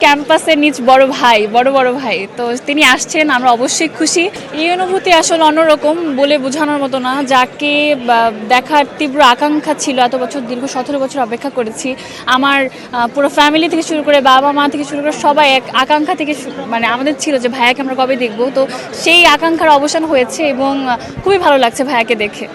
ক্যাম্পাসের নিজ বড় ভাই তো তিনি আসছেন, আমরা অবশ্যই খুশি। এই অনুভূতি আসলে অন্যরকম, বলে বোঝানোর মতো না। যাকে দেখার তীব্র আকাঙ্ক্ষা ছিল, এত বছর, দীর্ঘ 17 বছর অপেক্ষা করেছি। আমার পুরো ফ্যামিলি থেকে শুরু করে, বাবা মা থেকে শুরু করে সবাই এক আকাঙ্ক্ষা থেকে মানে আমাদের ছিল যে ভাইয়াকে আমরা কবে দেখব। তো সেই আকাঙ্ক্ষার অবসান হয়েছে এবং খুবই ভালো লাগছে ভাইয়াকে দেখে।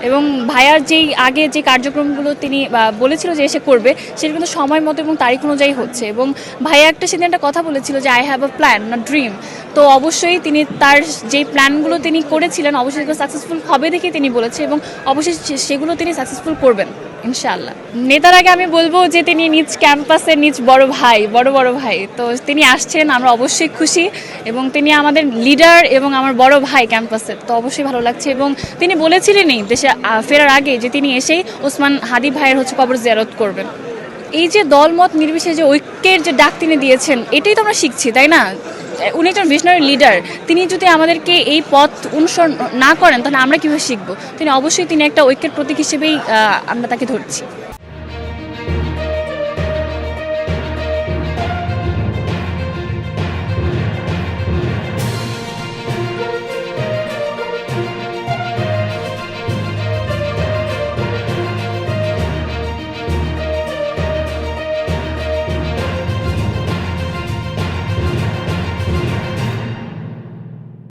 এবং ভাইয়ার আগে যে কার্যক্রমগুলো তিনি বলেছিল যে এসে করবে, সেটা কিন্তু সময় মতো এবং তারিখ অনুযায়ী হচ্ছে। এবং ভাইয়া সেদিন একটা কথা বলেছিল যে আই হ্যাভ আ প্ল্যান, না ড্রিম। তো অবশ্যই তিনি তার যেই প্ল্যানগুলো তিনি করেছিলেন, অবশ্যই সেগুলো সাকসেসফুল হবে দেখে তিনি বলেছে, এবং অবশ্যই সেগুলো তিনি সাকসেসফুল করবেন ইনশাআল্লাহ। নেতার আগে আমি বলবো যে তিনি নিজ ক্যাম্পাসের নিজ বড় ভাই তো তিনি আসছেন, আমরা অবশ্যই খুশি। এবং তিনি আমাদের লিডার এবং আমার বড় ভাই ক্যাম্পাসের, তো অবশ্যই ভালো লাগছে। এবং তিনি বলেছিলেনই দেশে ফেরার আগে যে তিনি এসেই ওসমান হাদি ভাইয়ের কবর জিয়ারত করবেন। এই যে দলমত নির্বিশেষে যে ঐক্যের যে ডাক তিনি দিয়েছেন, এটাই তো আমরা শিখছি, তাই না? উনি একজন ভিশনারি লিডার। তিনি যদি আমাদেরকে এই পথ অনুসরণ না করেন, তাহলে আমরা কীভাবে শিখবো? তিনি একটা ঐক্যের প্রতীক হিসেবেই আমরা তাকে ধরছি।